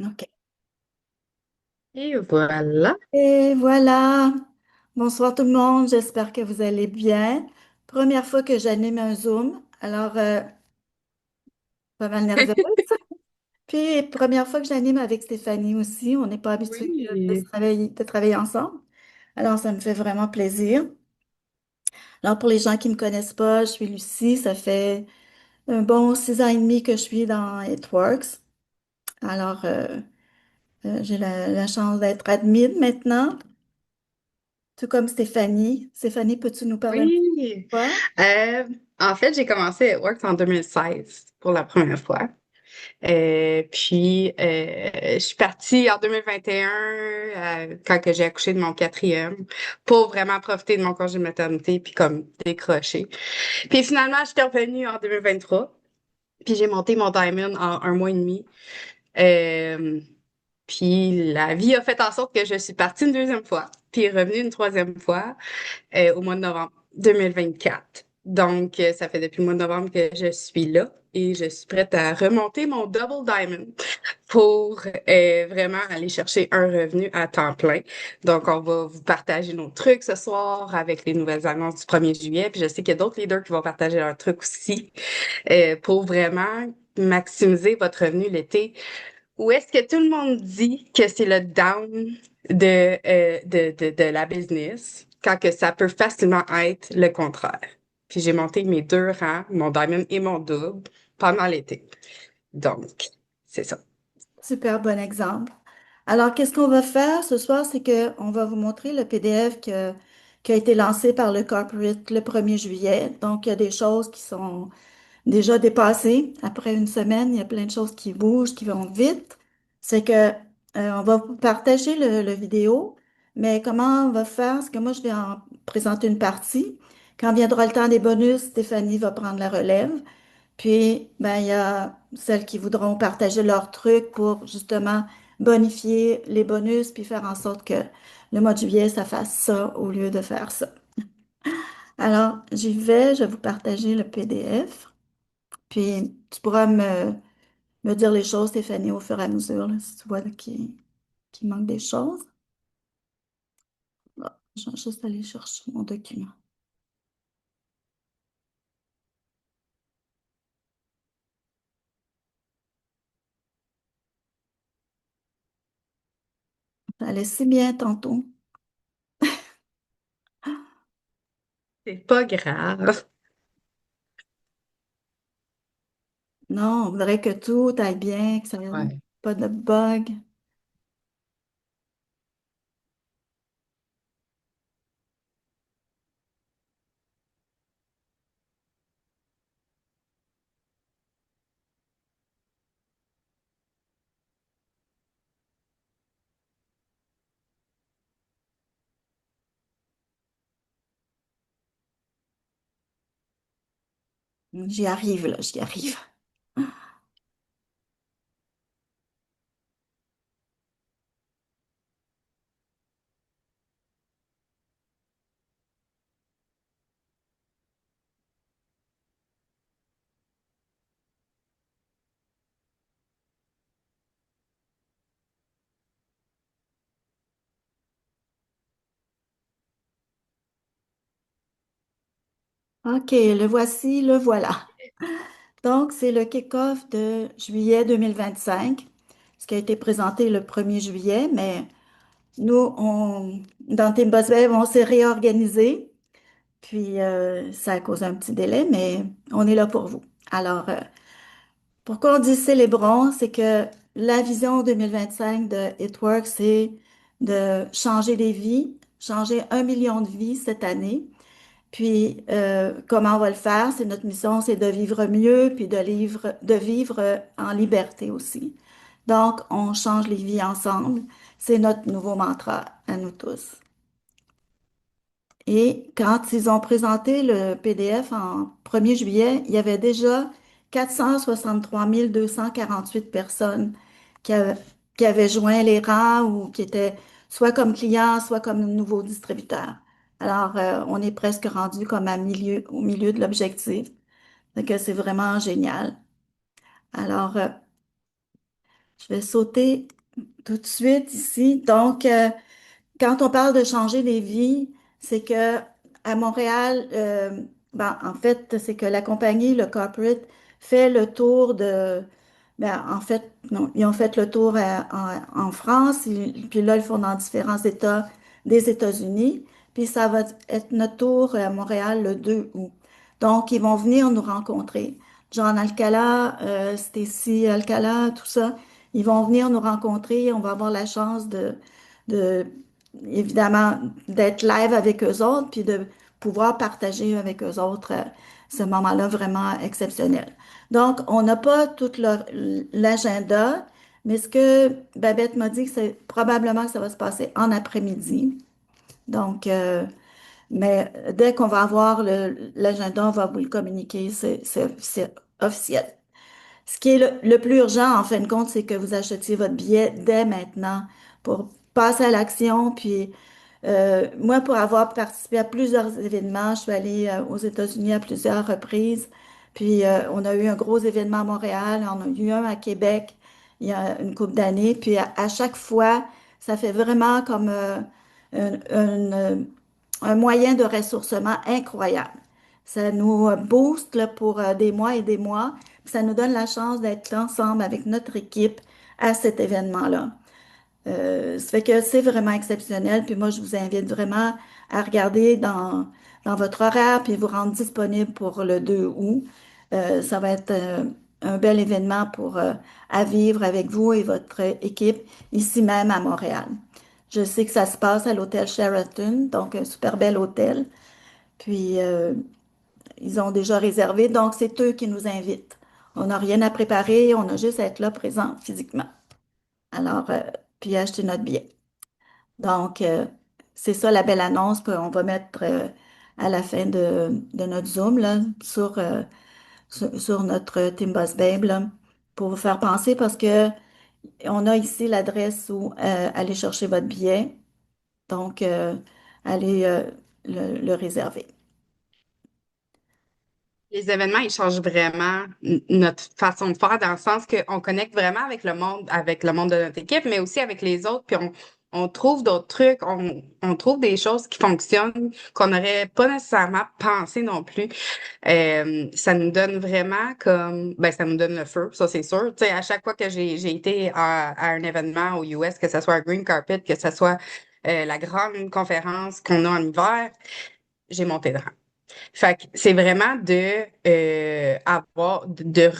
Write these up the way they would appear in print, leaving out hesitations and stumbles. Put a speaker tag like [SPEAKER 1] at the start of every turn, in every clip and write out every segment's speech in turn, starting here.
[SPEAKER 1] OK.
[SPEAKER 2] Et voilà.
[SPEAKER 1] Et voilà. Bonsoir tout le monde. J'espère que vous allez bien. Première fois que j'anime un Zoom, alors pas mal nerveuse. Puis première fois que j'anime avec Stéphanie aussi. On n'est pas habitué
[SPEAKER 2] Oui.
[SPEAKER 1] de travailler ensemble. Alors ça me fait vraiment plaisir. Alors pour les gens qui ne me connaissent pas, je suis Lucie. Ça fait un bon 6 ans et demi que je suis dans It Works. Alors j'ai la chance d'être admin maintenant, tout comme Stéphanie. Stéphanie, peux-tu nous parler un petit
[SPEAKER 2] Oui.
[SPEAKER 1] peu de toi?
[SPEAKER 2] Euh, En fait, j'ai commencé à Work en 2016 pour la première fois. Je suis partie en 2021 quand que j'ai accouché de mon quatrième pour vraiment profiter de mon congé de maternité puis comme décrocher. Puis finalement, je suis revenue en 2023 puis j'ai monté mon Diamond en un mois et demi. Euh, Puis la vie a fait en sorte que je suis partie une deuxième fois, puis revenue une troisième fois au mois de novembre 2024. Donc, ça fait depuis le mois de novembre que je suis là et je suis prête à remonter mon Double Diamond pour vraiment aller chercher un revenu à temps plein. Donc, on va vous partager nos trucs ce soir avec les nouvelles annonces du 1er juillet. Puis je sais qu'il y a d'autres leaders qui vont partager leurs trucs aussi pour vraiment maximiser votre revenu l'été. Ou est-ce que tout le monde dit que c'est le down de la business, quand que ça peut facilement être le contraire? Puis j'ai monté mes deux rangs, mon diamond et mon double, pendant l'été. Donc, c'est ça.
[SPEAKER 1] Super bon exemple. Alors, qu'est-ce qu'on va faire ce soir, c'est que on va vous montrer le PDF qui a été lancé par le corporate le 1er juillet. Donc, il y a des choses qui sont déjà dépassées. Après une semaine, il y a plein de choses qui bougent, qui vont vite. C'est que on va vous partager le vidéo, mais comment on va faire? Parce que moi, je vais en présenter une partie. Quand viendra le temps des bonus, Stéphanie va prendre la relève. Puis, ben, il y a celles qui voudront partager leurs trucs pour justement bonifier les bonus, puis faire en sorte que le mois de juillet, ça fasse ça au lieu de faire ça. Alors, j'y vais, je vais vous partager le PDF, puis tu pourras me dire les choses, Stéphanie, au fur et à mesure, là, si tu vois là, qu'il manque des choses. Bon, je vais juste aller chercher mon document. Ça allait si bien tantôt.
[SPEAKER 2] C'est pas grave.
[SPEAKER 1] Non, on voudrait que tout aille bien, que ça n'y ait
[SPEAKER 2] Ouais.
[SPEAKER 1] pas de bug. J'y arrive, là, j'y arrive. OK, le voici, le voilà. Donc, c'est le kick-off de juillet 2025, ce qui a été présenté le 1er juillet, mais nous, dans Team Boss Babe, on s'est réorganisé, puis ça a causé un petit délai, mais on est là pour vous. Alors, pourquoi on dit célébrons, c'est que la vision 2025 de It Works, c'est de changer des vies, changer 1 million de vies cette année. Puis, comment on va le faire? C'est notre mission, c'est de vivre mieux, puis de vivre en liberté aussi. Donc, on change les vies ensemble. C'est notre nouveau mantra à nous tous. Et quand ils ont présenté le PDF en 1er juillet, il y avait déjà 463 248 personnes qui avaient, qui avaient joint les rangs ou qui étaient soit comme clients, soit comme nouveaux distributeurs. Alors, on est presque rendu comme au milieu de l'objectif. Donc, c'est vraiment génial. Alors, Je vais sauter tout de suite ici. Donc, quand on parle de changer des vies, c'est que à Montréal, ben, en fait, c'est que la compagnie, le corporate, fait le tour de, ben, en fait, non, ils ont fait le tour en France, puis là, ils font dans différents États des États-Unis, puis ça va être notre tour à Montréal le 2 août. Donc, ils vont venir nous rencontrer. John Alcala, Stacy Alcala, tout ça, ils vont venir nous rencontrer. On va avoir la chance de évidemment, d'être live avec eux autres, puis de pouvoir partager avec eux autres ce moment-là vraiment exceptionnel. Donc, on n'a pas tout l'agenda, mais ce que Babette m'a dit, c'est probablement que ça va se passer en après-midi. Donc, mais dès qu'on va avoir l'agenda, on va vous le communiquer, c'est officiel. Ce qui est le plus urgent, en fin de compte, c'est que vous achetiez votre billet dès maintenant pour passer à l'action. Puis, moi, pour avoir participé à plusieurs événements, je suis allée aux États-Unis à plusieurs reprises. Puis, on a eu un gros événement à Montréal, on a eu un à Québec il y a une couple d'années. Puis, à chaque fois, ça fait vraiment comme un, un moyen de ressourcement incroyable. Ça nous booste là, pour des mois et des mois. Puis ça nous donne la chance d'être ensemble avec notre équipe à cet événement-là. Ça fait que c'est vraiment exceptionnel. Puis moi, je vous invite vraiment à regarder dans votre horaire puis vous rendre disponible pour le 2 août. Ça va être un bel événement à vivre avec vous et votre équipe ici même à Montréal. Je sais que ça se passe à l'hôtel Sheraton, donc un super bel hôtel. Puis ils ont déjà réservé, donc c'est eux qui nous invitent. On n'a rien à préparer, on a juste à être là présent physiquement. Alors, puis acheter notre billet. Donc, c'est ça la belle annonce qu'on va mettre à la fin de notre Zoom là, sur notre Team Boss Babe là, pour vous faire penser parce que on a ici l'adresse où aller chercher votre billet. Donc, allez le réserver.
[SPEAKER 2] Les événements, ils changent vraiment notre façon de faire dans le sens qu'on connecte vraiment avec le monde de notre équipe, mais aussi avec les autres, puis on trouve d'autres trucs, on trouve des choses qui fonctionnent qu'on n'aurait pas nécessairement pensé non plus. Ça nous donne vraiment ben, ça nous donne le feu, ça c'est sûr. Tu sais, à chaque fois que j'ai été à un événement aux US, que ce soit un green carpet, que ce soit la grande conférence qu'on a en hiver, j'ai monté de rang. Fait que c'est vraiment de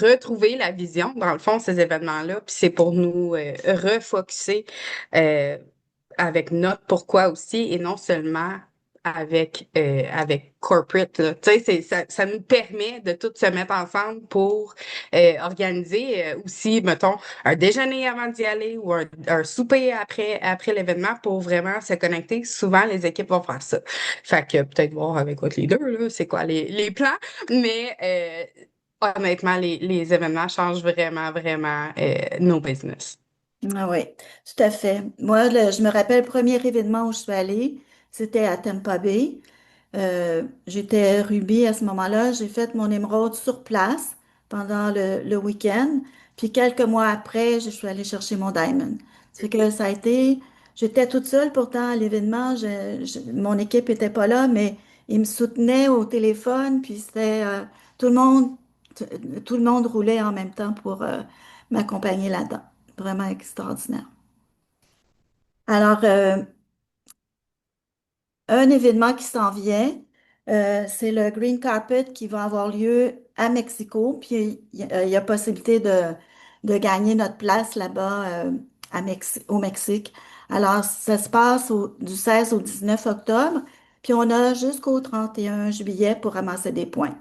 [SPEAKER 2] retrouver la vision, dans le fond, ces événements-là. Puis c'est pour nous refocuser euh, avec notre pourquoi aussi et non seulement avec corporate, là. Tu sais, ça nous permet de tous se mettre ensemble pour organiser aussi, mettons, un déjeuner avant d'y aller ou un souper après l'événement pour vraiment se connecter. Souvent, les équipes vont faire ça. Fait que peut-être voir avec votre leader, là, c'est quoi les plans, mais honnêtement, les événements changent vraiment, vraiment nos business.
[SPEAKER 1] Ah oui, tout à fait. Moi, je me rappelle le premier événement où je suis allée, c'était à Tampa Bay. J'étais Ruby à ce moment-là. J'ai fait mon émeraude sur place pendant le week-end. Puis quelques mois après, je suis allée chercher mon diamond. Ça fait que ça a été, j'étais toute seule pourtant à l'événement. Mon équipe était pas là, mais ils me soutenaient au téléphone. Puis c'était tout le monde, t- tout le monde roulait en même temps pour m'accompagner là-dedans. Vraiment extraordinaire. Alors, un événement qui s'en vient, c'est le Green Carpet qui va avoir lieu à Mexico. Puis il y a possibilité de gagner notre place là-bas au Mexique. Alors, ça se passe du 16 au 19 octobre. Puis on a jusqu'au 31 juillet pour ramasser des points.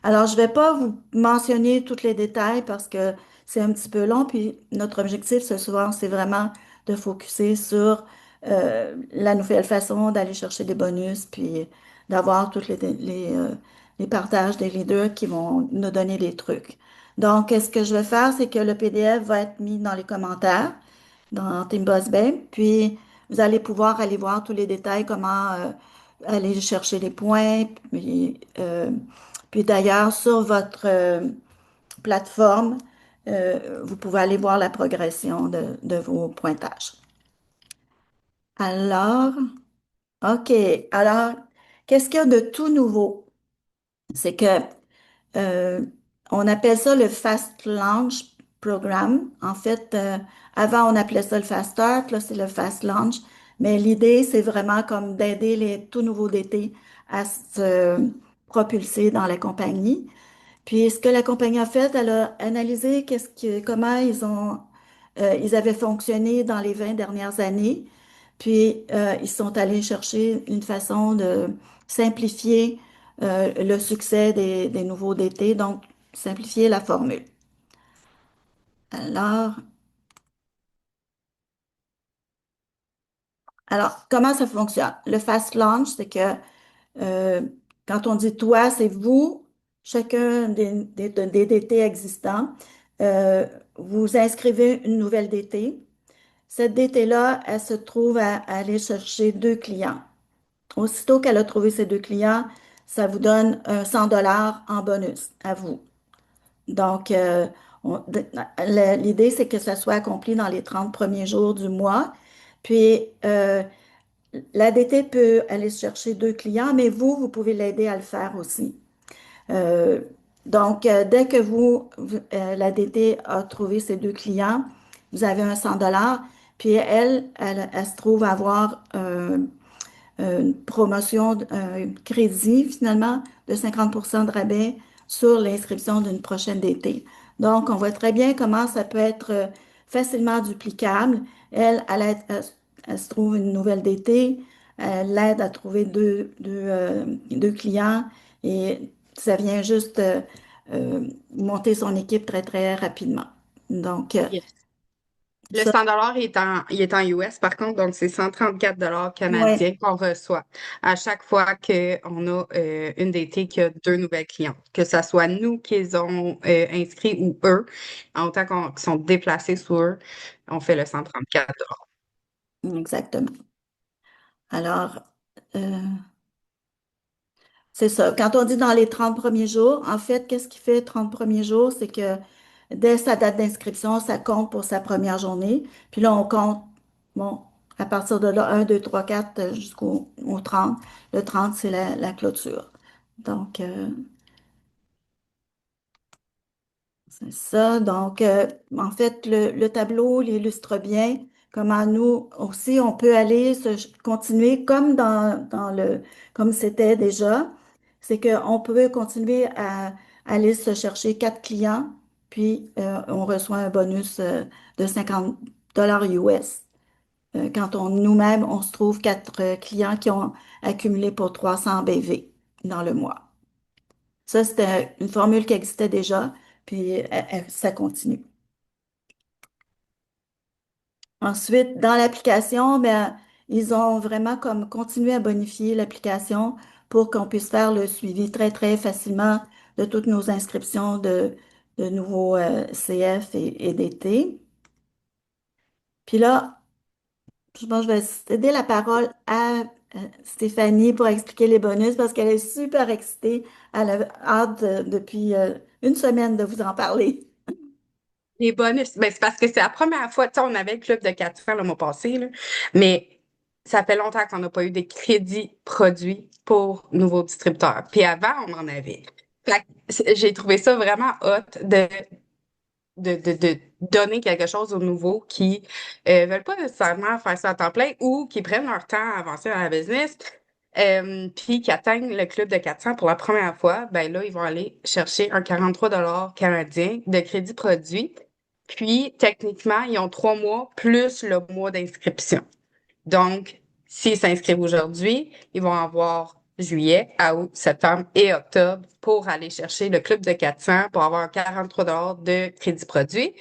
[SPEAKER 1] Alors, je ne vais pas vous mentionner tous les détails parce que c'est un petit peu long. Puis notre objectif ce soir, c'est vraiment de focuser sur la nouvelle façon d'aller chercher des bonus, puis d'avoir tous les partages des leaders qui vont nous donner des trucs. Donc, ce que je vais faire, c'est que le PDF va être mis dans les commentaires, dans Team Boss Babe, puis vous allez pouvoir aller voir tous les détails, comment aller chercher les points, puis d'ailleurs, sur votre plateforme, vous pouvez aller voir la progression de vos pointages. Alors, OK. Alors, qu'est-ce qu'il y a de tout nouveau? C'est que euh, on appelle ça le Fast Launch Programme. En fait, avant, on appelait ça le Fast Start, là, c'est le Fast Launch. Mais l'idée, c'est vraiment comme d'aider les tout nouveaux DT à se propulser dans la compagnie. Puis, ce que la compagnie a fait, elle a analysé comment ils avaient fonctionné dans les 20 dernières années. Puis, ils sont allés chercher une façon de simplifier le succès des nouveaux DT, donc simplifier la formule. Alors, alors, comment ça fonctionne? Le fast launch, c'est que euh, quand on dit toi, c'est vous, chacun des DT existants, euh, vous inscrivez une nouvelle DT. Cette DT-là, elle se trouve à aller chercher deux clients. Aussitôt qu'elle a trouvé ces deux clients, ça vous donne un 100 dollars en bonus à vous. Donc, l'idée, c'est que ça soit accompli dans les 30 premiers jours du mois. Puis, l'ADT peut aller chercher deux clients, mais vous pouvez l'aider à le faire aussi. Euh, donc, dès que l'ADT a trouvé ses deux clients, vous avez un 100 dollars, puis elle se trouve avoir une promotion, un crédit finalement de 50% de rabais sur l'inscription d'une prochaine DT. Donc, on voit très bien comment ça peut être facilement duplicable. Elle se trouve une nouvelle DT, elle l'aide à trouver deux clients et ça vient juste monter son équipe très, très rapidement. Donc,
[SPEAKER 2] Yes. Le
[SPEAKER 1] ça,
[SPEAKER 2] 100 il est en US, par contre, donc c'est 134
[SPEAKER 1] ouais,
[SPEAKER 2] canadiens qu'on reçoit à chaque fois qu'on a une DT qui a deux nouvelles clientes. Que ce soit nous qui les ont inscrits ou eux, en autant qu'ils sont déplacés sur eux, on fait le 134 $.
[SPEAKER 1] exactement. Alors, euh, c'est ça. Quand on dit dans les 30 premiers jours, en fait, qu'est-ce qui fait 30 premiers jours? C'est que dès sa date d'inscription, ça compte pour sa première journée. Puis là, on compte, bon, à partir de là, 1, 2, 3, 4 jusqu'au 30. Le 30, c'est la clôture. Donc, c'est ça. Donc, en fait, le tableau l'illustre bien comment nous aussi, on peut aller continuer comme comme c'était déjà. C'est qu'on peut continuer à aller se chercher quatre clients, puis on reçoit un bonus de 50 dollars US. Quand nous-mêmes, on se trouve quatre clients qui ont accumulé pour 300 BV dans le mois. Ça, c'était une formule qui existait déjà, puis ça continue. Ensuite, dans l'application, ben, ils ont vraiment comme continué à bonifier l'application pour qu'on puisse faire le suivi très, très facilement de toutes nos inscriptions de nouveaux CF et DT. Puis là, je pense que je vais céder la parole à Stéphanie pour expliquer les bonus parce qu'elle est super excitée. Elle a hâte depuis une semaine de vous en parler.
[SPEAKER 2] Les bonus, ben, c'est parce que c'est la première fois, tu sais, on avait le club de 4 ans le mois passé, là, mais ça fait longtemps qu'on n'a pas eu des crédits produits pour nouveaux distributeurs. Puis avant, on en avait. Fait que j'ai trouvé ça vraiment hot de donner quelque chose aux nouveaux qui veulent pas nécessairement faire ça à temps plein ou qui prennent leur temps à avancer dans la business, puis qui atteignent le club de 400 pour la première fois. Ben là, ils vont aller chercher un 43 canadien de crédit produit. Puis, techniquement, ils ont 3 mois plus le mois d'inscription. Donc, s'ils s'inscrivent aujourd'hui, ils vont avoir juillet, août, septembre et octobre pour aller chercher le club de 400 pour avoir 43 de crédit produit.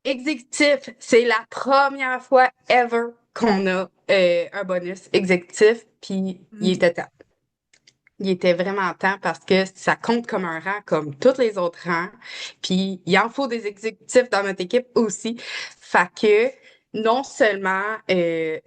[SPEAKER 2] Exécutif, c'est la première fois ever qu'on a un bonus exécutif, puis il
[SPEAKER 1] Mm.
[SPEAKER 2] était temps. Il était vraiment temps parce que ça compte comme un rang, comme tous les autres rangs. Puis il en faut des exécutifs dans notre équipe aussi. Fait que non seulement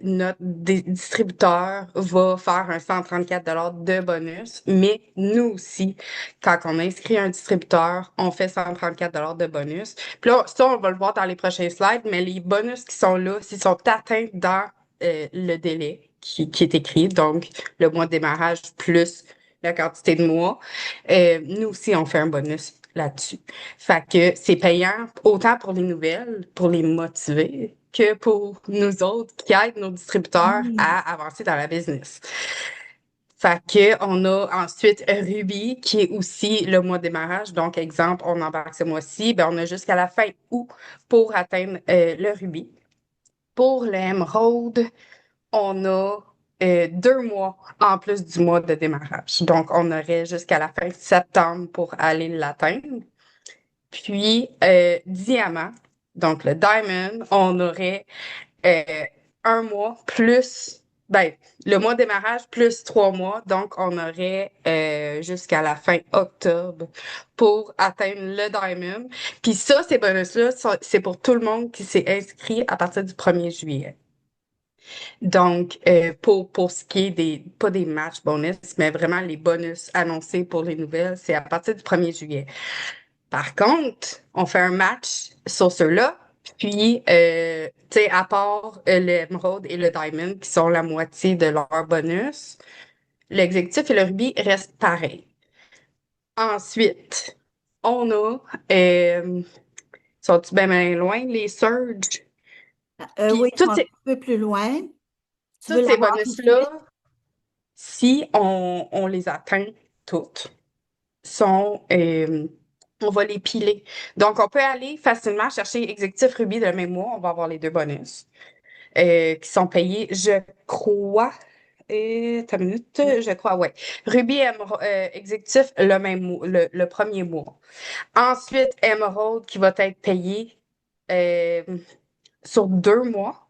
[SPEAKER 2] notre distributeur va faire un 134 de bonus, mais nous aussi, quand on inscrit un distributeur, on fait 134 de bonus. Puis là, ça, on va le voir dans les prochains slides, mais les bonus qui sont là, s'ils sont atteints dans le délai qui est écrit, donc le mois de démarrage plus la quantité de mois, nous aussi, on fait un bonus là-dessus. Fait que c'est payant autant pour les nouvelles, pour les motiver, que pour nous autres qui aident nos distributeurs
[SPEAKER 1] Hmm.
[SPEAKER 2] à avancer dans la business. Fait que on a ensuite Ruby qui est aussi le mois de démarrage. Donc, exemple, on embarque ce mois-ci, ben on a jusqu'à la fin août pour atteindre le Ruby. Pour le Emerald, on a 2 mois en plus du mois de démarrage. Donc, on aurait jusqu'à la fin septembre pour aller l'atteindre. Puis, diamant, donc le diamond, on aurait euh, 1 mois plus, ben, le mois de démarrage plus 3 mois. Donc, on aurait jusqu'à la fin octobre pour atteindre le diamond. Puis ça, ces bonus-là, c'est pour tout le monde qui s'est inscrit à partir du 1er juillet. Donc, pour ce qui est pas des matchs bonus, mais vraiment les bonus annoncés pour les nouvelles, c'est à partir du 1er juillet. Par contre, on fait un match sur ceux-là, puis, tu sais, à part l'Emerald et le Diamond, qui sont la moitié de leur bonus, l'exécutif et le Ruby restent pareils. Ensuite, on a, sont-tu bien loin, les Surge?
[SPEAKER 1] Oui,
[SPEAKER 2] Puis,
[SPEAKER 1] ils sont un petit peu plus loin. Tu veux
[SPEAKER 2] tous ces
[SPEAKER 1] l'avoir tout de suite?
[SPEAKER 2] bonus-là, si on les atteint toutes, sont, on va les piler. Donc, on peut aller facilement chercher Exécutif Ruby le même mois. On va avoir les deux bonus qui sont payés, je crois. T'as une minute, je crois, ouais. Ruby Exécutif le même mois, le premier mois. Ensuite, Emerald qui va être payé euh, sur 2 mois.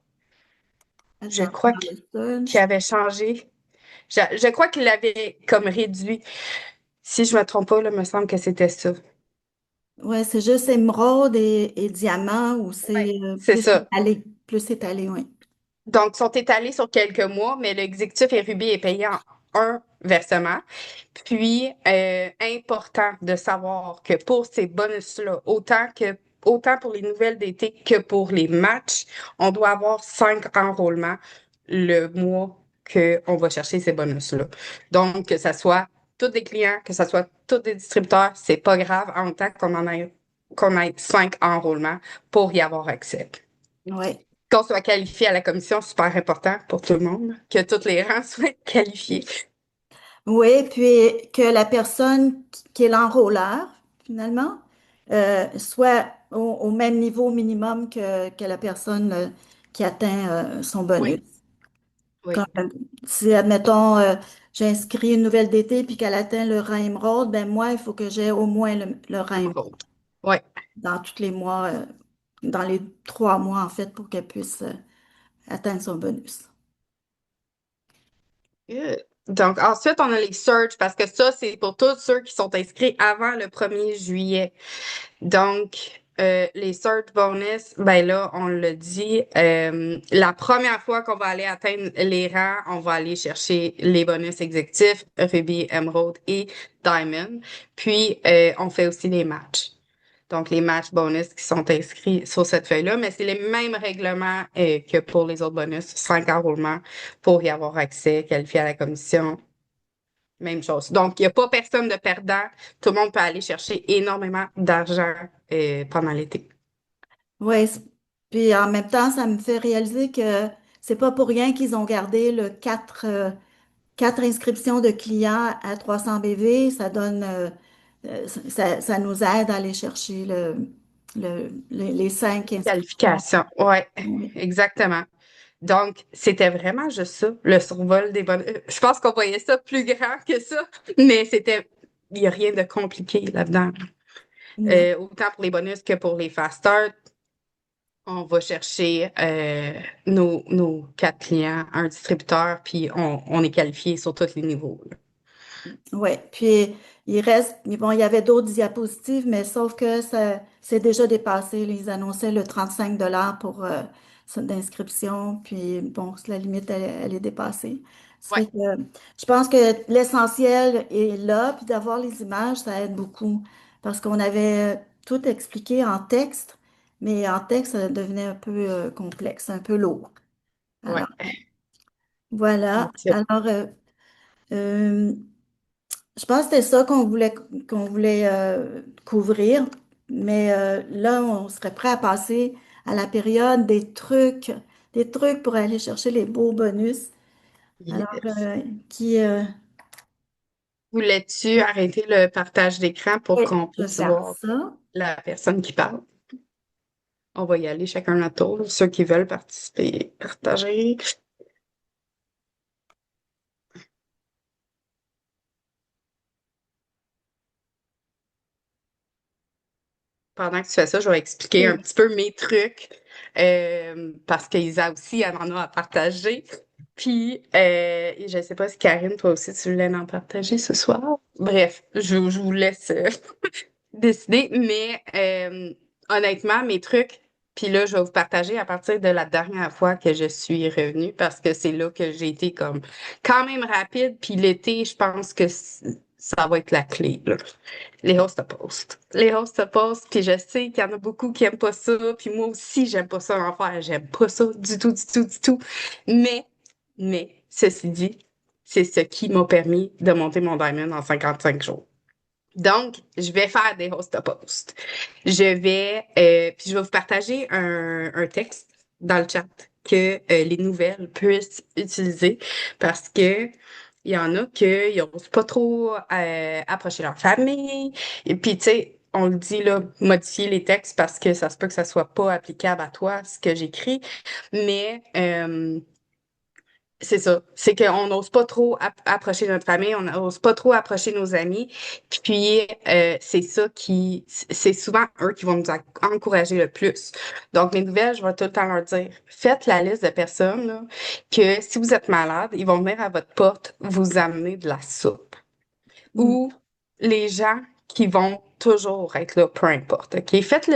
[SPEAKER 2] Je
[SPEAKER 1] Attends,
[SPEAKER 2] crois
[SPEAKER 1] dans le
[SPEAKER 2] qu'il
[SPEAKER 1] search.
[SPEAKER 2] avait changé. Je crois qu'il l'avait comme réduit. Si je me trompe pas, là, me semble que c'était ça.
[SPEAKER 1] Ouais, c'est juste émeraude et diamant ou c'est
[SPEAKER 2] Ouais, c'est ça.
[SPEAKER 1] plus étalé, oui.
[SPEAKER 2] Donc, sont étalés sur quelques mois, mais l'exécutif et Ruby est payé en un versement. Puis, important de savoir que pour ces bonus-là, autant pour les nouvelles d'été que pour les matchs, on doit avoir 5 enrôlements le mois qu'on va chercher ces bonus-là. Donc, que ça soit tous des clients, que ça soit tous des distributeurs, c'est pas grave en tant qu'on ait 5 enrôlements pour y avoir accès.
[SPEAKER 1] Oui.
[SPEAKER 2] Qu'on soit qualifié à la commission, super important pour tout le monde, que tous les rangs soient qualifiés.
[SPEAKER 1] Oui, puis que la personne qui est l'enrôleur, finalement, soit au même niveau minimum que la personne qui atteint son
[SPEAKER 2] Oui,
[SPEAKER 1] bonus.
[SPEAKER 2] oui.
[SPEAKER 1] Comme, si, admettons, j'inscris une nouvelle d'été puis qu'elle atteint le rang émeraude, ben moi, il faut que j'ai au moins le rang émeraude
[SPEAKER 2] Oui.
[SPEAKER 1] dans tous les mois, dans les 3 mois, en fait, pour qu'elle puisse atteindre son bonus.
[SPEAKER 2] Good. Donc, ensuite, on a les surge parce que ça, c'est pour tous ceux qui sont inscrits avant le 1er juillet. Donc, les surge bonus, ben là, on l'a dit, la première fois qu'on va aller atteindre les rangs, on va aller chercher les bonus exécutifs, Ruby, Emerald et Diamond. Puis, on fait aussi les matchs. Donc, les matchs bonus qui sont inscrits sur cette feuille-là, mais c'est les mêmes règlements que pour les autres bonus, 5 enroulements pour y avoir accès, qualifié à la commission, même chose. Donc, il n'y a pas personne de perdant. Tout le monde peut aller chercher énormément d'argent pendant l'été.
[SPEAKER 1] Oui, puis en même temps, ça me fait réaliser que c'est pas pour rien qu'ils ont gardé le 4 inscriptions de clients à 300 BV. Ça donne, ça nous aide à aller chercher les 5 inscriptions.
[SPEAKER 2] Qualification, ouais,
[SPEAKER 1] Oui.
[SPEAKER 2] exactement. Donc, c'était vraiment juste ça, le survol des bonus. Je pense qu'on voyait ça plus grand que ça, mais il n'y a rien de compliqué là-dedans.
[SPEAKER 1] Non.
[SPEAKER 2] Autant pour les bonus que pour les fast start. On va chercher nos 4 clients, un distributeur, puis on est qualifié sur tous les niveaux, là.
[SPEAKER 1] Oui, puis bon, il y avait d'autres diapositives, mais sauf que ça c'est déjà dépassé. Ils annonçaient le 35 $ pour d'inscription, puis bon, la limite, elle est dépassée. Ça
[SPEAKER 2] Ouais,
[SPEAKER 1] fait que je pense que l'essentiel est là, puis d'avoir les images, ça aide beaucoup. Parce qu'on avait tout expliqué en texte, mais en texte, ça devenait un peu complexe, un peu lourd.
[SPEAKER 2] ouais.
[SPEAKER 1] Alors, voilà.
[SPEAKER 2] Ok.
[SPEAKER 1] Alors, euh, je pense que c'était ça qu'on voulait couvrir, mais là, on serait prêt à passer à la période des trucs pour aller chercher les beaux bonus. Alors,
[SPEAKER 2] Yes.
[SPEAKER 1] qui
[SPEAKER 2] Voulais-tu arrêter le partage d'écran pour
[SPEAKER 1] oui,
[SPEAKER 2] qu'on
[SPEAKER 1] je vais
[SPEAKER 2] puisse
[SPEAKER 1] faire
[SPEAKER 2] voir
[SPEAKER 1] ça.
[SPEAKER 2] la personne qui parle? On va y aller chacun notre tour. Ceux qui veulent participer, partager. Pendant que tu fais ça, je vais expliquer un
[SPEAKER 1] Oui.
[SPEAKER 2] petit peu mes trucs parce qu'Isa aussi, elle en a à partager. Puis, je ne sais pas si Karine, toi aussi, tu voulais en partager ce soir. Bref, je vous laisse décider. Mais honnêtement, mes trucs, puis là, je vais vous partager à partir de la dernière fois que je suis revenue parce que c'est là que j'ai été comme quand même rapide. Puis l'été, je pense que ça va être la clé, là. Les host post. Les host post, puis je sais qu'il y en a beaucoup qui aiment pas ça, puis moi aussi, j'aime pas ça en faire. J'aime pas ça du tout, du tout, du tout. Mais, ceci dit, c'est ce qui m'a permis de monter mon diamond en 55 jours. Donc, je vais faire des host posts. Puis je vais vous partager un texte dans le chat que les nouvelles puissent utiliser parce que il y en a qui n'osent pas trop approcher leur famille. Et puis, tu sais, on le dit là, modifier les textes parce que ça se peut que ça soit pas applicable à toi, ce que j'écris. Mais c'est ça. C'est qu'on n'ose pas trop approcher notre famille, on n'ose pas trop approcher nos amis. Puis, c'est souvent eux qui vont nous encourager le plus. Donc, les nouvelles, je vais tout le temps leur dire, faites la liste de personnes, là, que si vous êtes malade, ils vont venir à votre porte vous amener de la soupe.
[SPEAKER 1] Mm.
[SPEAKER 2] Ou les gens qui vont toujours être là, peu importe. OK? Faites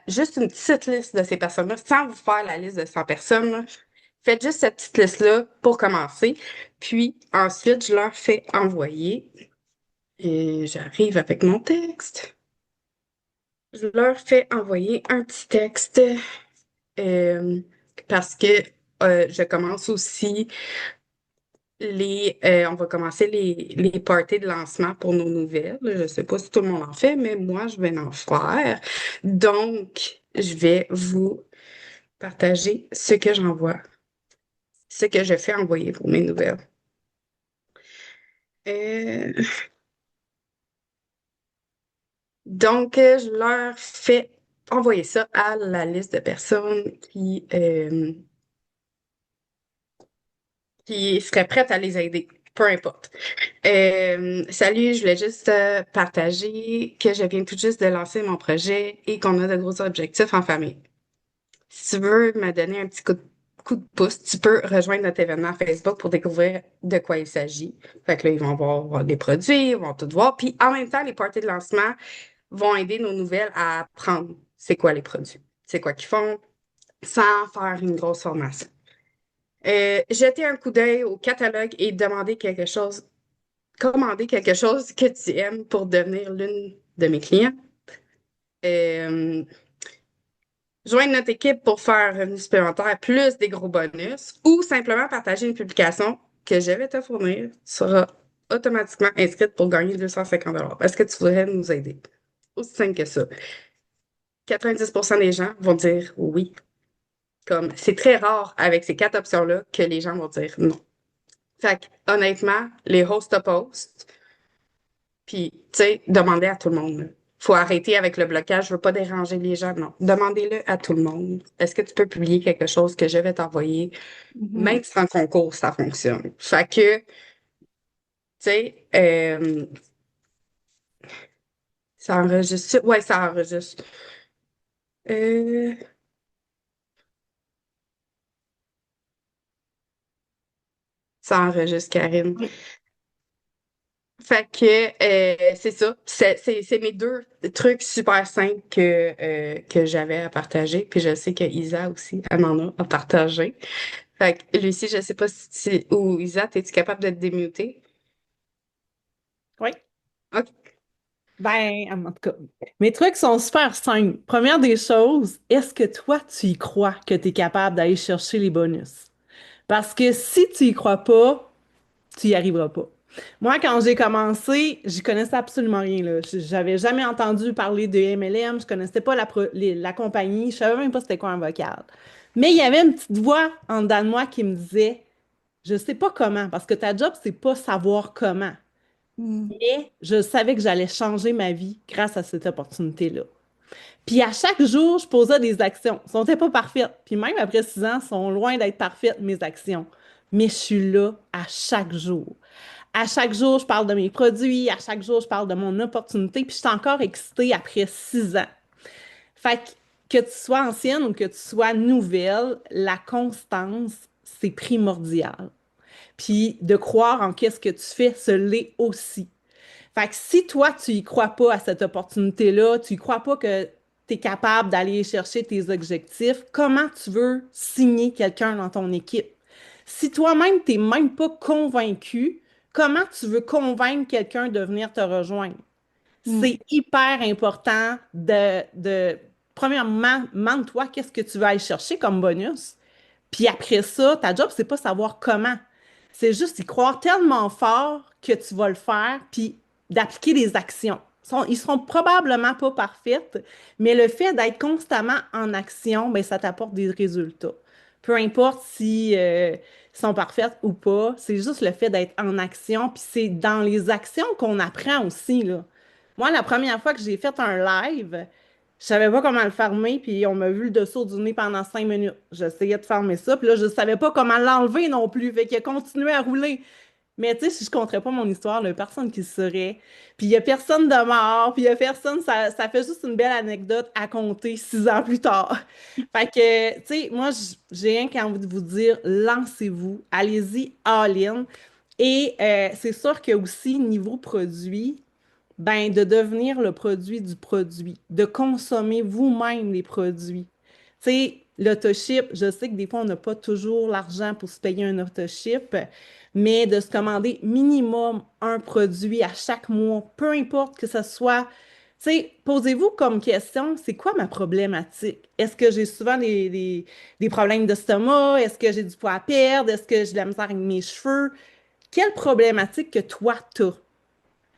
[SPEAKER 2] juste une petite liste de ces personnes-là sans vous faire la liste de 100 personnes, là. Faites juste cette petite liste-là pour commencer. Puis ensuite, je leur fais envoyer. Et j'arrive avec mon texte. Je leur fais envoyer un petit texte euh, parce que je commence aussi on va commencer les parties de lancement pour nos nouvelles. Je ne sais pas si tout le monde en fait, mais moi, je vais en faire. Donc, je vais vous partager ce que j'envoie, ce que je fais envoyer pour mes nouvelles. Euh, donc, je leur fais envoyer ça à la liste de personnes qui seraient prêtes à les aider, peu importe. Salut, je voulais juste partager que je viens tout juste de lancer mon projet et qu'on a de gros objectifs en famille. Si tu veux me donner un petit coup de pouce, tu peux rejoindre notre événement Facebook pour découvrir de quoi il s'agit. Fait que là, ils vont voir les produits, ils vont tout voir. Puis en même temps, les parties de lancement vont aider nos nouvelles à apprendre c'est quoi les produits, c'est quoi qu'ils font, sans faire une grosse formation. Jeter un coup d'œil au catalogue et demander quelque chose, commander quelque chose que tu aimes pour devenir l'une de mes clients. Euh, Joindre notre équipe pour faire un revenu supplémentaire plus des gros bonus ou simplement partager une publication que je vais te fournir sera automatiquement inscrite pour gagner 250 $. Est-ce que tu voudrais nous aider? Aussi simple que ça. 90% des gens vont dire oui. Comme c'est très rare avec ces quatre options-là que les gens vont dire non. Fait que, honnêtement, les host to post, puis, tu sais, demandez à tout le monde, là. Faut arrêter avec le blocage. Je veux pas déranger les gens. Non. Demandez-le à tout le monde. Est-ce que tu peux publier quelque chose que je vais t'envoyer?
[SPEAKER 1] Mhm.
[SPEAKER 2] Même sans concours, ça fonctionne. Fait que, tu sais, ça enregistre. Ouais, ça enregistre. Euh, Ça enregistre, Karine.
[SPEAKER 1] Oui.
[SPEAKER 2] C'est ça. C'est mes deux trucs super simples que j'avais à partager. Puis je sais que Isa aussi, elle m'en a à partager. Fait que Lucie, je sais pas si ou Isa, es-tu capable de te démuter?
[SPEAKER 3] Oui.
[SPEAKER 2] OK.
[SPEAKER 3] Ben, en tout cas, mes trucs sont super simples. Première des choses, est-ce que toi, tu y crois que tu es capable d'aller chercher les bonus? Parce que si tu y crois pas, tu y arriveras pas. Moi, quand j'ai commencé, j'y connaissais absolument rien, là. J'avais jamais entendu parler de MLM, je connaissais pas la compagnie, je savais même pas c'était quoi un vocal. Mais il y avait une petite voix en dedans de moi qui me disait, je sais pas comment, parce que ta job, c'est pas savoir comment.
[SPEAKER 1] Hmm.
[SPEAKER 3] Mais je savais que j'allais changer ma vie grâce à cette opportunité-là. Puis à chaque jour, je posais des actions. Elles n'étaient pas parfaites. Puis même après 6 ans, elles sont loin d'être parfaites, mes actions. Mais je suis là à chaque jour. À chaque jour, je parle de mes produits. À chaque jour, je parle de mon opportunité. Puis je suis encore excitée après 6 ans. Fait que tu sois ancienne ou que tu sois nouvelle, la constance, c'est primordial. Puis de croire en qu'est-ce que tu fais, ce l'est aussi. Fait que si toi, tu y crois pas à cette opportunité-là, tu y crois pas que tu es capable d'aller chercher tes objectifs, comment tu veux signer quelqu'un dans ton équipe? Si toi-même, tu n'es même pas convaincu, comment tu veux convaincre quelqu'un de venir te rejoindre?
[SPEAKER 1] Hmm.
[SPEAKER 3] C'est hyper important premièrement, demande-toi qu'est-ce que tu vas aller chercher comme bonus. Puis après ça, ta job, c'est pas savoir comment. C'est juste y croire tellement fort que tu vas le faire, puis d'appliquer des actions. Ils seront probablement pas parfaites, mais le fait d'être constamment en action, ben, ça t'apporte des résultats. Peu importe si ils sont parfaites ou pas, c'est juste le fait d'être en action, puis c'est dans les actions qu'on apprend aussi, là. Moi, la première fois que j'ai fait un live, je savais pas comment le fermer, puis on m'a vu le dessous du nez pendant 5 minutes. J'essayais de fermer ça, puis là, je savais pas comment l'enlever non plus. Fait qu'il a continué à rouler. Mais tu sais, si je conterais pas mon histoire, il y a personne qui le saurait. Puis il y a personne de mort, puis il y a personne, ça fait juste une belle anecdote à compter 6 ans plus tard. Fait que, tu sais, moi, j'ai rien qu'à envie de vous dire, lancez-vous, allez-y all-in. Et c'est sûr que aussi, niveau produit, ben, de devenir le produit du produit, de consommer vous-même les produits. Tu sais, l'autoship, je sais que des fois, on n'a pas toujours l'argent pour se payer un autoship, mais de se commander minimum un produit à chaque mois, peu importe que ce soit. Tu sais, posez-vous comme question, c'est quoi ma problématique? Est-ce que j'ai souvent des problèmes d'estomac? Est-ce que j'ai du poids à perdre? Est-ce que j'ai de la misère avec mes cheveux? Quelle problématique que toi, t'as?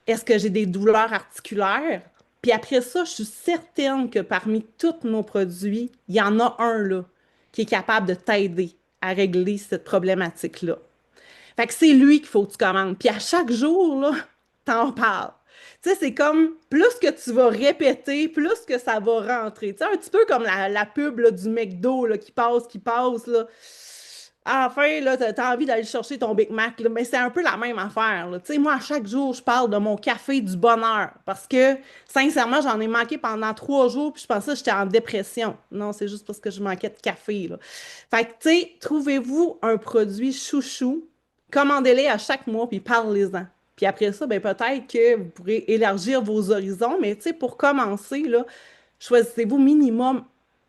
[SPEAKER 3] Est-ce que j'ai des douleurs articulaires? Puis après ça, je suis certaine que parmi tous nos produits, il y en a un là qui est capable de t'aider à régler cette problématique-là. Fait que c'est lui qu'il faut que tu commandes. Puis à chaque jour, là, t'en parles. Tu sais, c'est comme plus que tu vas répéter, plus que ça va rentrer. Tu sais, un petit peu comme la pub là, du McDo là, qui passe, là. À la fin, là, t'as envie d'aller chercher ton Big Mac, là, mais c'est un peu la même affaire, là. Tu sais, moi, à chaque jour, je parle de mon café du bonheur parce que, sincèrement, j'en ai manqué pendant 3 jours puis je pensais que j'étais en dépression. Non, c'est juste parce que je manquais de café, là. Fait que, tu sais, trouvez-vous un produit chouchou, commandez-les à chaque mois puis parlez-en. Puis après ça, ben peut-être que vous pourrez élargir vos horizons, mais tu sais, pour commencer, là, choisissez-vous minimum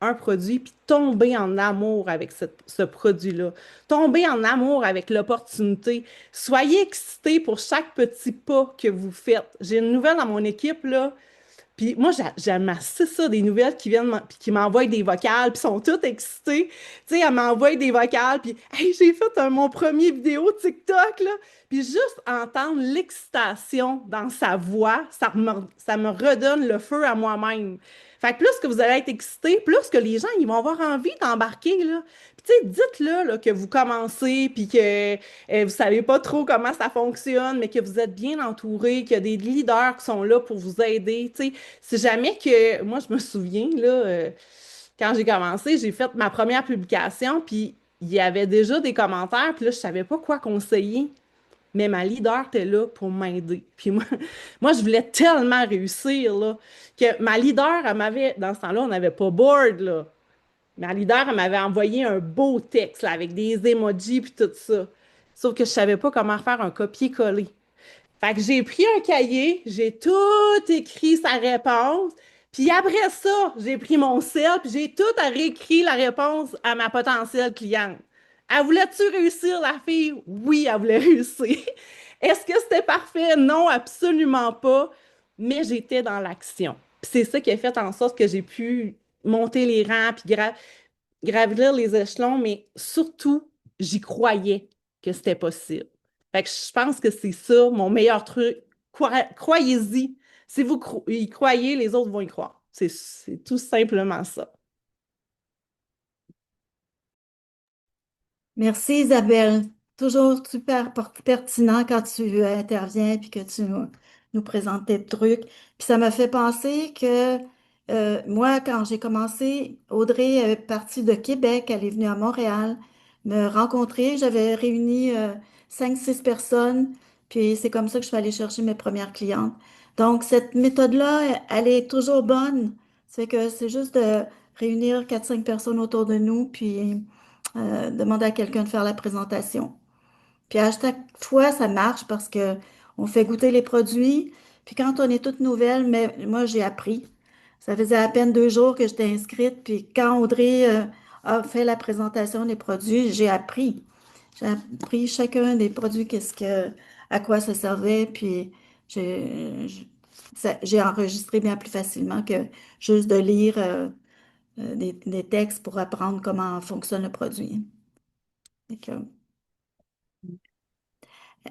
[SPEAKER 3] un produit, puis tombez en amour avec ce produit-là. Tombez en amour avec l'opportunité. Soyez excités pour chaque petit pas que vous faites. J'ai une nouvelle dans mon équipe, là, puis moi, j'aime assez ça, des nouvelles qui viennent, puis qui m'envoient des vocales, puis sont toutes excitées. Tu sais, elles m'envoient des vocales, puis hey, j'ai fait mon premier vidéo TikTok, là. Puis juste entendre l'excitation dans sa voix, ça me redonne le feu à moi-même. Fait que plus que vous allez être excité, plus que les gens, ils vont avoir envie d'embarquer, là. Puis tu sais, dites-le, là, que vous commencez, puis que vous savez pas trop comment ça fonctionne, mais que vous êtes bien entouré, qu'il y a des leaders qui sont là pour vous aider, tu sais. Si jamais que, moi, je me souviens, là, quand j'ai commencé, j'ai fait ma première publication, puis il y avait déjà des commentaires, puis là, je savais pas quoi conseiller, mais ma leader était là pour m'aider. Puis moi, moi, je voulais tellement réussir, là, que ma leader, elle m'avait, dans ce temps-là, on n'avait pas board, là. Ma leader, elle m'avait envoyé un beau texte, là, avec des emojis, puis tout ça. Sauf que je savais pas comment faire un copier-coller. Fait que j'ai pris un cahier, j'ai tout écrit sa réponse, puis après ça, j'ai pris mon sel, puis j'ai tout réécrit la réponse à ma potentielle cliente. Elle voulait-tu réussir, la fille? Oui, elle voulait réussir. Est-ce que c'était parfait? Non, absolument pas. Mais j'étais dans l'action. Puis c'est ça qui a fait en sorte que j'ai pu monter les rangs, puis gravir les échelons, mais surtout, j'y croyais que c'était possible. Fait que je pense que c'est ça, mon meilleur truc. Croyez-y. Si vous y croyez, les autres vont y croire. C'est tout simplement ça.
[SPEAKER 1] Merci Isabelle. Toujours super pertinent quand tu interviens puis que tu nous présentes tes trucs. Puis ça m'a fait penser que moi, quand j'ai commencé, Audrey est partie de Québec, elle est venue à Montréal me rencontrer. J'avais réuni 5, 6 personnes, puis c'est comme ça que je suis allée chercher mes premières clientes. Donc, cette méthode-là, elle est toujours bonne. C'est que c'est juste de réunir 4, 5 personnes autour de nous, puis demander à quelqu'un de faire la présentation. Puis à chaque fois, ça marche parce que on fait goûter les produits. Puis quand on est toute nouvelle, mais moi, j'ai appris. Ça faisait à peine 2 jours que j'étais inscrite. Puis quand Audrey a fait la présentation des produits, j'ai appris. J'ai appris chacun des produits, à quoi ça servait. Puis j'ai enregistré bien plus facilement que juste de lire des textes pour apprendre comment fonctionne le produit. Fait que,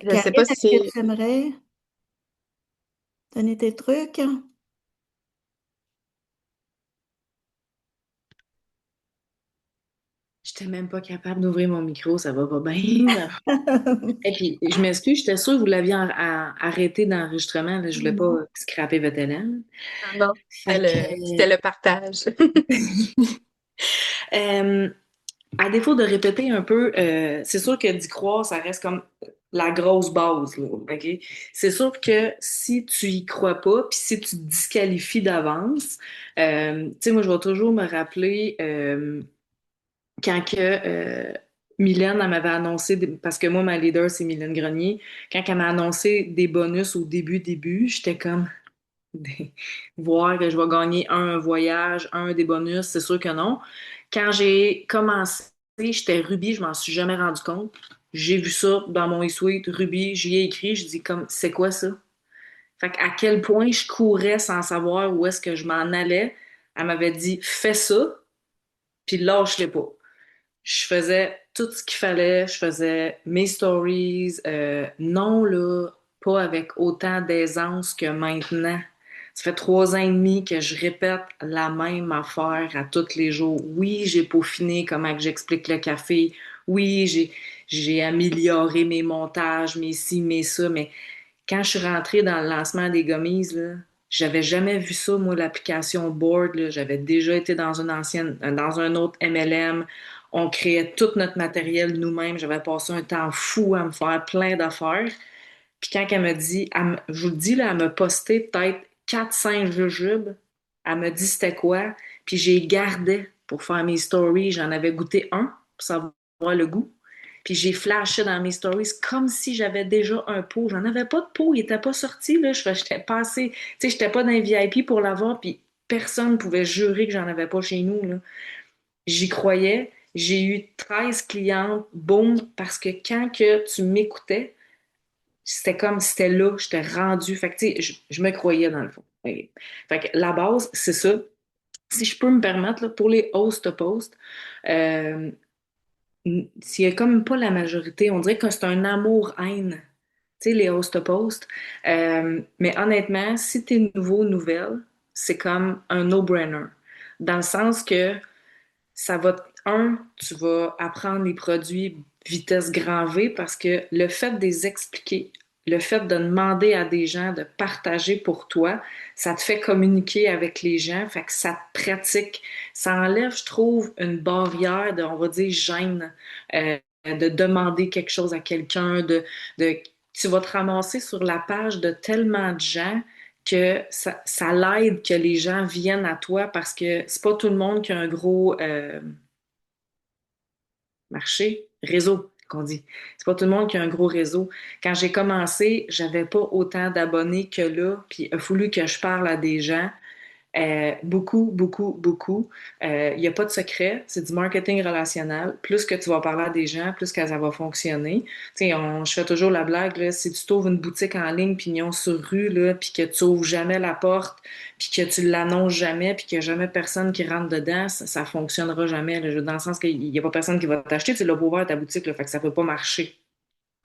[SPEAKER 2] Je sais
[SPEAKER 1] Karine,
[SPEAKER 2] pas
[SPEAKER 1] est-ce que
[SPEAKER 2] si
[SPEAKER 1] tu aimerais donner tes trucs?
[SPEAKER 4] J'étais même pas capable d'ouvrir mon micro, ça va pas bien. Et puis, je m'excuse, j'étais sûre que vous l'aviez arrêté d'enregistrement. Là, je voulais pas
[SPEAKER 1] Non.
[SPEAKER 4] scraper votre élan.
[SPEAKER 2] ah non,
[SPEAKER 4] Fait
[SPEAKER 2] c'était
[SPEAKER 4] que,
[SPEAKER 2] le partage.
[SPEAKER 4] euh, à défaut de répéter un peu, c'est sûr que d'y croire, ça reste comme la grosse base, là, OK? C'est sûr que si tu y crois pas, puis si tu te disqualifies d'avance, tu sais, moi, je vais toujours me rappeler quand que Mylène, elle m'avait annoncé, parce que moi, ma leader, c'est Mylène Grenier, quand elle m'a annoncé des bonus au début, j'étais comme, des- voir que je vais gagner un voyage, un des bonus, c'est sûr que non. Quand j'ai commencé, j'étais Ruby, je m'en suis jamais rendu compte. J'ai vu ça dans mon e-suite, Ruby, j'y ai écrit, je dis comme, c'est quoi ça? Fait à quel point je courais sans savoir où est-ce que je m'en allais. Elle m'avait dit, fais ça, puis lâche-les pas. Je faisais tout ce qu'il fallait, je faisais mes stories, non là, pas avec autant d'aisance que maintenant. Ça fait 3 ans et demi que je répète la même affaire à tous les jours. Oui, j'ai peaufiné comment que j'explique le café. Oui, j'ai amélioré mes montages, mes ci, mes ça, mais quand je suis rentrée dans le lancement des gummies, là, j'avais jamais vu ça, moi, l'application Board, là. J'avais déjà été dans un autre MLM. On créait tout notre matériel nous-mêmes. J'avais passé un temps fou à me faire plein d'affaires. Puis quand elle me dit, je vous le dis, là, elle m'a posté peut-être 4, 5 jujubes. Elle me dit c'était quoi. Puis j'ai gardé pour faire mes stories. J'en avais goûté un pour savoir le goût. Puis j'ai flashé dans mes stories comme si j'avais déjà un pot. J'en avais pas de pot, il était pas sorti, là. J'étais passé, tu sais, j'étais pas dans un VIP pour l'avoir, puis personne pouvait jurer que j'en avais pas chez nous, là. J'y croyais. J'ai eu 13 clientes, boum, parce que quand que tu m'écoutais, c'était comme si c'était là, j'étais rendue. Fait que, tu sais, je me croyais dans le fond. Ok. Fait que la base, c'est ça. Si je peux me permettre, là, pour les host-post, euh, s'il y a comme pas la majorité, on dirait que c'est un amour-haine, tu sais, les host-post. Mais honnêtement, si t'es nouveau, nouvelle, c'est comme un no-brainer. Dans le sens que ça va, tu vas apprendre les produits vitesse grand V parce que le fait de les expliquer, le fait de demander à des gens de partager pour toi, ça te fait communiquer avec les gens, fait que ça te pratique. Ça enlève, je trouve, une barrière de, on va dire, gêne, de demander quelque chose à quelqu'un, tu vas te ramasser sur la page de tellement de gens que ça l'aide que les gens viennent à toi parce que c'est pas tout le monde qui a un gros marché, réseau. qu'on dit. C'est pas tout le monde qui a un gros réseau. Quand j'ai commencé, j'avais pas autant d'abonnés que là, puis il a fallu que je parle à des gens. Beaucoup, beaucoup, beaucoup. Il n'y a pas de secret, c'est du marketing relationnel. Plus que tu vas parler à des gens, plus que ça va fonctionner. Tu sais, je fais toujours la blague, là, si tu trouves une boutique en ligne, pignon sur rue, là, puis que tu ouvres jamais la porte, puis que tu l'annonces jamais, puis qu'il n'y a jamais personne qui rentre dedans, ça fonctionnera jamais. Là. Dans le sens qu'il n'y a pas personne qui va t'acheter, tu l'as pas ouvert ta boutique, là, fait que ça peut pas marcher.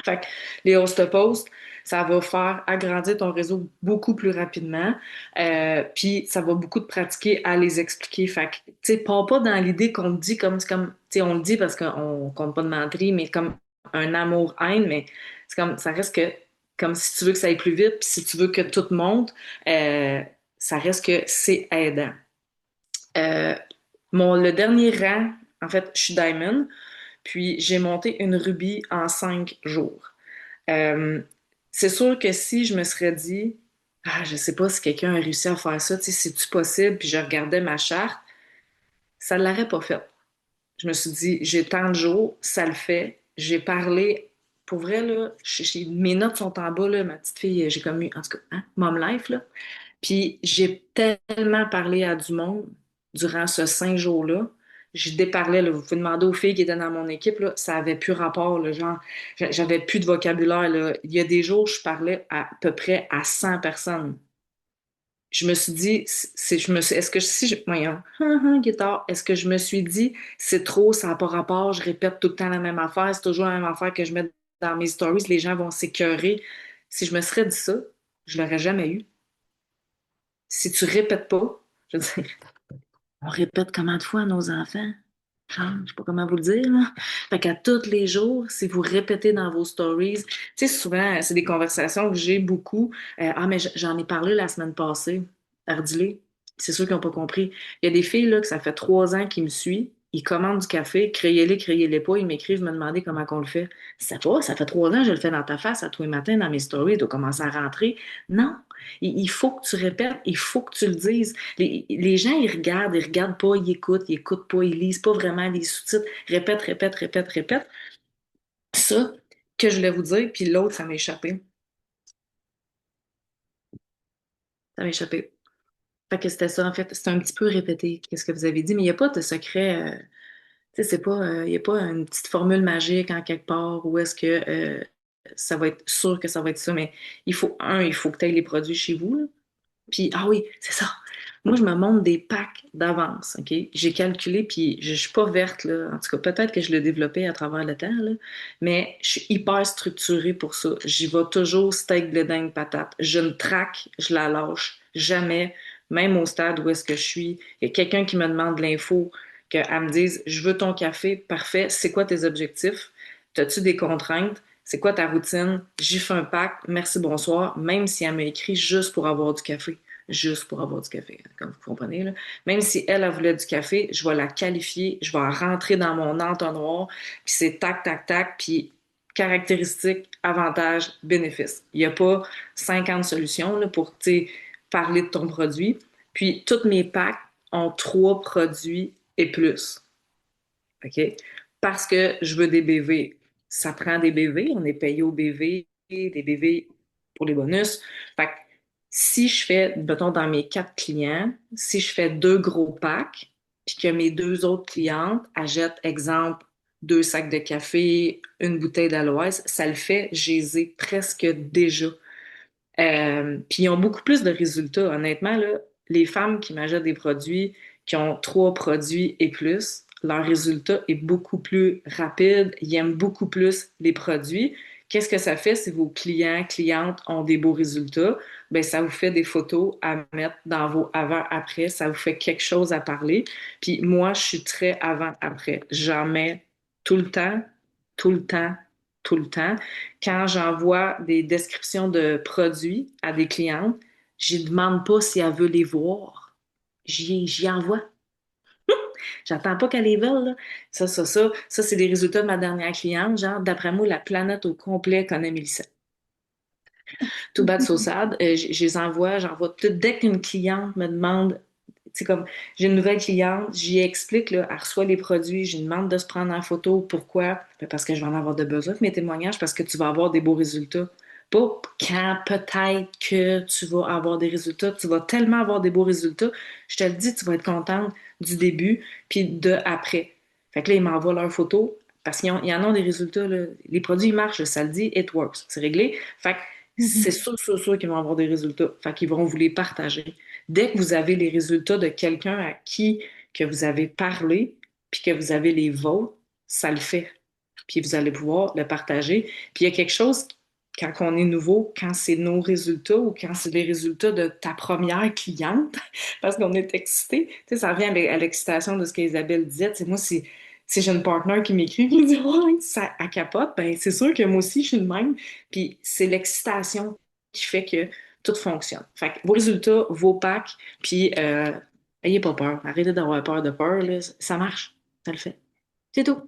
[SPEAKER 4] Fait que les host posts, ça va faire agrandir ton réseau beaucoup plus rapidement. Puis ça va beaucoup te pratiquer à les expliquer. Fait que, tu sais, pars pas dans l'idée qu'on te dit comme, c'est comme, tu sais, on le dit parce qu'on compte pas de menterie, mais comme un amour-haine, mais c'est comme, ça reste que, comme si tu veux que ça aille plus vite, puis si tu veux que tout monte, ça reste que c'est aidant. Euh, le dernier rang, en fait, je suis Diamond, puis j'ai monté une Ruby en 5 jours. Euh, c'est sûr que si je me serais dit, ah, je sais pas si quelqu'un a réussi à faire ça, tu sais, c'est-tu possible, puis je regardais ma charte, ça ne l'aurait pas fait. Je me suis dit, j'ai tant de jours, ça le fait. J'ai parlé, pour vrai, là, mes notes sont en bas, là, ma petite fille, j'ai comme eu, en tout cas, hein, Mom Life, là. Puis j'ai tellement parlé à du monde durant ce 5 jours-là. Je déparlais, là, vous pouvez demander aux filles qui étaient dans mon équipe, là, ça avait plus rapport, là, genre, j'avais plus de vocabulaire, là. Il y a des jours, je parlais à peu près à 100 personnes. Je me suis dit, est-ce que si je, voyons, guitare, est-ce que je me suis dit, c'est trop, ça n'a pas rapport, je répète tout le temps la même affaire, c'est toujours la même affaire que je mets dans mes stories, les gens vont s'écœurer. Si je me serais dit ça, je l'aurais jamais eu. Si tu répètes pas, je veux dire, on répète combien de fois à nos enfants? Genre, je sais pas comment vous le dire, là. Fait qu'à tous les jours, si vous répétez dans vos stories, tu sais, souvent, c'est des conversations que j'ai beaucoup. Ah, mais j'en ai parlé la semaine passée. Ardilé. C'est sûr qu'ils n'ont pas compris. Il y a des filles, là, que ça fait 3 ans qu'ils me suivent. Ils commandent du café, criez-les pas. Ils m'écrivent, me demander comment qu'on le fait. C'est pas, ça fait 3 ans, je le fais dans ta face à tous les matins dans mes stories. Tu dois commencer à rentrer. Non. Il faut que tu répètes, il faut que tu le dises. Les gens, ils regardent pas, ils écoutent pas, ils lisent pas vraiment les sous-titres. Répète, répète, répète, répète. Ça, que je voulais vous dire, puis l'autre, ça m'a échappé. Ça m'a échappé. Fait que c'était ça, en fait. C'est un petit peu répété, qu'est-ce que vous avez dit, mais il n'y a pas de secret. Tu sais, c'est pas, il n'y a pas une petite formule magique en quelque part où est-ce que ça va être sûr que ça va être ça, mais il faut que tu aies les produits chez vous, là. Puis, ah oui, c'est ça. Moi, je me montre des packs d'avance, OK? J'ai calculé, puis je suis pas verte, là. En tout cas, peut-être que je l'ai développé à travers le temps, là. Mais je suis hyper structurée pour ça. J'y vais toujours steak, blé, dingue, patate. Je ne traque, je la lâche jamais, même au stade où est-ce que je suis. Il y a quelqu'un qui me demande de l'info, qu'elle me dise, je veux ton café, parfait. C'est quoi tes objectifs? As-tu des contraintes? C'est quoi ta routine? J'y fais un pack, merci, bonsoir, même si elle m'a écrit juste pour avoir du café. Juste pour avoir du café, comme vous comprenez, là. Même si elle voulait du café, je vais la qualifier, je vais rentrer dans mon entonnoir, puis c'est tac, tac, tac, puis caractéristiques, avantages, bénéfices. Il n'y a pas 50 solutions là, pour parler de ton produit. Puis, tous mes packs ont 3 produits et plus. OK? Parce que je veux des BV. Ça prend des BV, on est payé au BV, des BV pour les bonus. Fait que si je fais, mettons, dans mes 4 clients, si je fais 2 gros packs, puis que mes 2 autres clientes achètent, exemple, 2 sacs de café, une bouteille d'aloès, ça le fait, je les ai presque déjà. Puis ils ont beaucoup plus de résultats. Honnêtement, là, les femmes qui m'achètent des produits, qui ont 3 produits et plus, leur résultat est beaucoup plus rapide. Ils aiment beaucoup plus les produits. Qu'est-ce que ça fait si vos clients, clientes ont des beaux résultats? Ben, ça vous fait des photos à mettre dans vos avant-après. Ça vous fait quelque chose à parler. Puis moi, je suis très avant-après. J'en mets tout le temps, tout le temps, tout le temps. Quand j'envoie des descriptions de produits à des clientes, je ne demande pas si elle veut les voir. J'y envoie. J'attends pas qu'elle les veuille, là. Ça, c'est des résultats de ma dernière cliente. Genre, d'après moi, la planète au complet connaît Mélissa. Tout bad, so sad. Je les envoie, j'envoie tout. Dès qu'une cliente me demande, tu C'est comme, j'ai une nouvelle cliente, j'y explique, là, elle reçoit les produits, je lui demande de se prendre en photo. Pourquoi? Ben, parce que je vais en avoir de besoin de mes témoignages, parce que tu vas avoir des beaux résultats. Pas quand peut-être que tu vas avoir des résultats, tu vas tellement avoir des beaux résultats, je te le dis, tu vas être contente du début, puis de après. Fait que là, ils m'envoient leurs photos, parce qu'ils en ont des résultats, là. Les produits, ils marchent, ça le dit, it works. C'est réglé. Fait que c'est
[SPEAKER 1] Mhm.
[SPEAKER 4] sûr qu'ils vont avoir des résultats. Fait qu'ils vont vous les partager. Dès que vous avez les résultats de quelqu'un à qui que vous avez parlé, puis que vous avez les vôtres, ça le fait. Puis vous allez pouvoir le partager. Puis il y a quelque chose, quand on est nouveau, quand c'est nos résultats ou quand c'est les résultats de ta première cliente, parce qu'on est excité, tu sais, ça revient à l'excitation de ce qu'Isabelle disait. Tu sais, moi, si j'ai une partenaire qui m'écrit, qui me dit ouais, ça à capote, ben c'est sûr que moi aussi, je suis le même. Puis c'est l'excitation qui fait que tout fonctionne. Fait que vos résultats, vos packs, puis ayez pas peur. Arrêtez d'avoir peur, là. Ça marche. Ça le fait. C'est tout.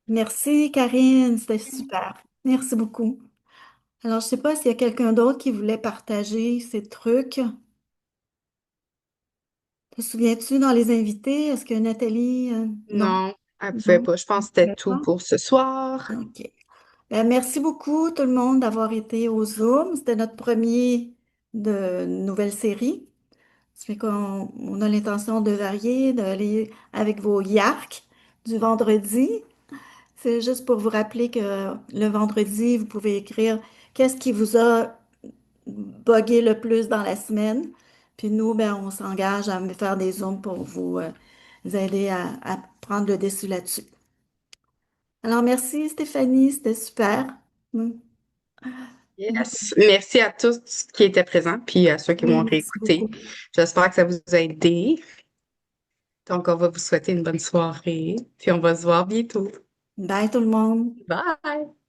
[SPEAKER 1] Merci, Karine, c'était super. Merci beaucoup. Alors, je sais pas s'il y a quelqu'un d'autre qui voulait partager ces trucs. Te souviens-tu dans les invités? Est-ce que Nathalie... non?
[SPEAKER 2] Non, elle pouvait
[SPEAKER 1] Non?
[SPEAKER 2] pas. Je pense que c'était tout
[SPEAKER 1] D'accord.
[SPEAKER 2] pour ce soir.
[SPEAKER 1] OK. Merci beaucoup tout le monde d'avoir été au Zoom. C'était notre premier de nouvelle série. Ça fait qu'on a l'intention de varier, d'aller avec vos yarks du vendredi. C'est juste pour vous rappeler que le vendredi, vous pouvez écrire qu'est-ce qui vous a buggé le plus dans la semaine. Puis nous, ben, on s'engage à faire des zooms pour vous aider à prendre le dessus là-dessus. Alors, merci Stéphanie, c'était super. Mm.
[SPEAKER 2] Yes. Merci à tous qui étaient présents, puis à ceux qui
[SPEAKER 1] Oui,
[SPEAKER 2] m'ont
[SPEAKER 1] merci
[SPEAKER 2] réécouté.
[SPEAKER 1] beaucoup.
[SPEAKER 2] J'espère que ça vous a aidé. Donc, on va vous souhaiter une bonne soirée, puis on va se voir bientôt.
[SPEAKER 1] Bye tout le monde.
[SPEAKER 2] Bye!